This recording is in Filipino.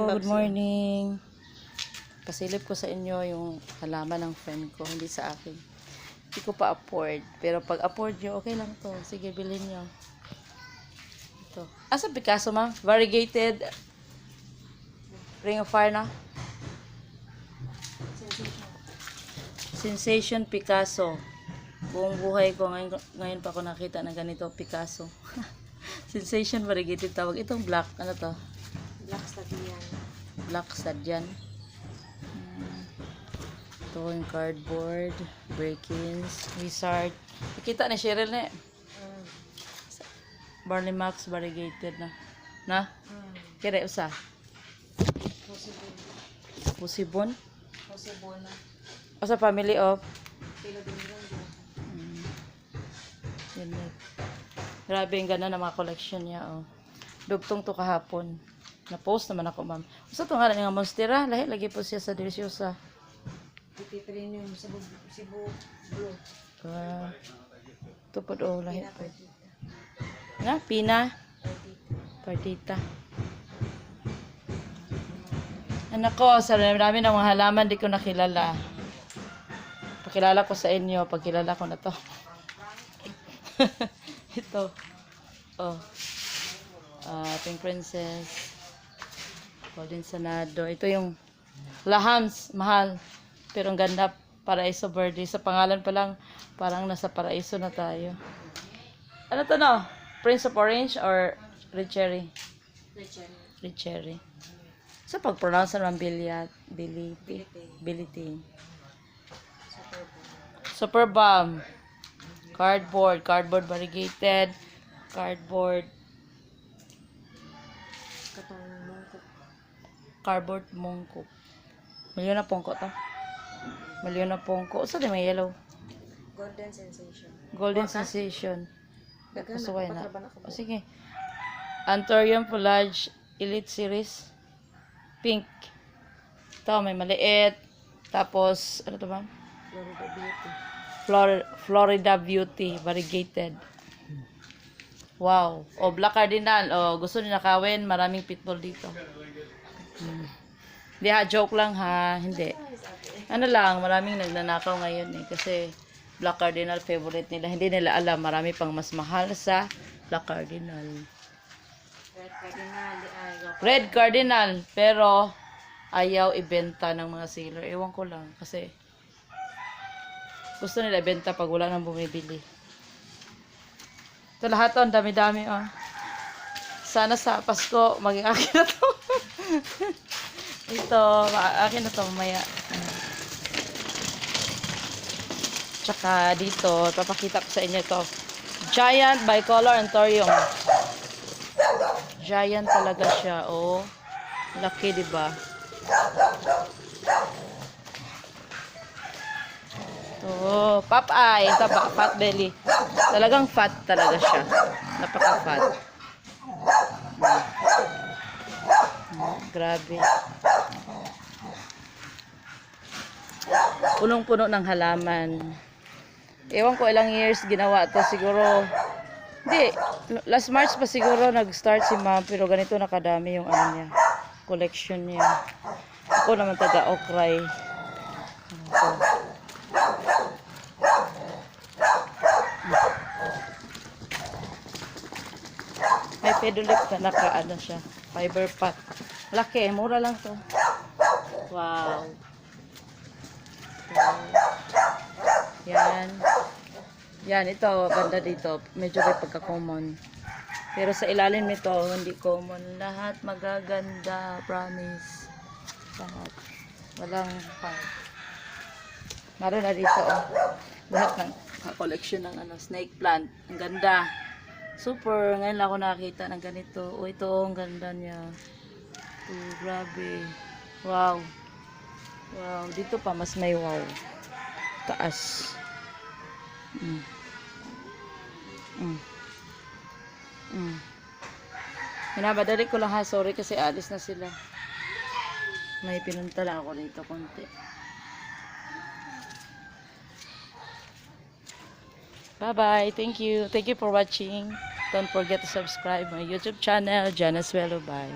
good morning. Pasilip ko sa inyo yung halaman ng friend ko, hindi sa akin. Hindi ko pa afford. Pero pag afford nyo, okay lang to. Sige, bilhin nyo. Ito. Asa Picasso, ma'am? Variegated Ring of Fire na? Sensation Picasso. Buong buhay ko, ngayon pa ako nakita ng ganito, Picasso. Sensation Variegated tawag. Itong black, ano to? Black Stadian. Black Stadian. Ito yung cardboard, break-ins, wizard. Nakita ni Cheryl na Barley Max variegated na. Na? Kira usa. Pusibon. Possible na. Asa family of? Pila din lang yun. Yan na. Grabe yung ganda ng mga collection niya. Oh. Dugtong to kahapon. Na-post naman ako, ma'am. Usa to nga nga monstera. Lahi lagi po siya sa delisyosa. Iti premium Cebu Blue. Ito po do. Lahi Pina po. Partita. Na? Pina? Partita. Partita. Anak ko, sa dami ng mga halaman di ko nakilala. Pakilala ko sa inyo. Pagkilala ko na to. Ito. Oh. Pink Princess. Golden Sanado. Ito yung Lahams. Mahal. Pero ang ganda. Paraiso Verde. Sa pangalan pa lang, parang nasa paraiso na tayo. Ano to no? Prince of Orange or Red Cherry? Red Cherry. Red Cherry. Sa pag-pronounce naman Bility. Super Bomb. Cardboard. Cardboard variegated. Cardboard. Katong mongkok. Cardboard mongkok. Milyon na pongko to. Milyon na pongko. Saan di may yellow? Golden Sensation. Golden Sensation. Daghan Kusuway na. patraban ako. O sige. Anthurium Foliage Elite Series. Pink. Ito, may maliit. Tapos, ano to ba? Florida Beauty. Florida Beauty. Variegated. Wow. O, Black Cardinal. O, gusto niyo nakawin. Maraming pitbull dito. Hindi ha, joke lang ha. Hindi. Ano lang, maraming nagnanakaw ngayon eh. Kasi Black Cardinal favorite nila. Hindi nila alam, marami pang mas mahal sa Black Cardinal. Red Cardinal. Red Cardinal, pero ayaw ibenta ng mga seller. Ewan ko lang, kasi gusto nila ibenta pag wala nang bumibili. Ito lahat to, ang dami-dami oh. Sana sa Pasko, maging akin na to. Ito, akin na to mamaya. Tsaka dito, papakita ko sa inyo ito. Giant Bicolor Anthurium. Giant talaga siya, oh. Laki, di ba? Ito, pop eye, ito ba, fat belly. Talagang fat talaga siya. Napaka-fat. Grabe. Punong-puno ng halaman. Ewan ko ilang years ginawa to siguro. Hindi, last March pa siguro nag-start si ma'am, pero ganito nakadami yung ano niya, collection niya. Ako naman taga Okray. May pedulip na naka-ano siya, fiber pot. Laki, mura lang to. Wow. Yan. Yan, ito, banda dito. Medyo may pagka-common. Pero sa ilalim nito, hindi common. Lahat magaganda. Promise. Lahat. Walang pag. Meron na dito, oh. Lahat ng collection ng ano, snake plant. Ang ganda. Super. Ngayon lang ako nakakita ng ganito. Oh, ito, ang ganda niya. Oh, grabe. Wow. Wow. Dito pa, mas may wow. Taas. Minabadali ko lang ha, sorry kasi alis na sila. May pinunta lang ako dito konti. Bye bye, thank you for watching. Don't forget to subscribe my YouTube channel, Jana's Wello. Bye.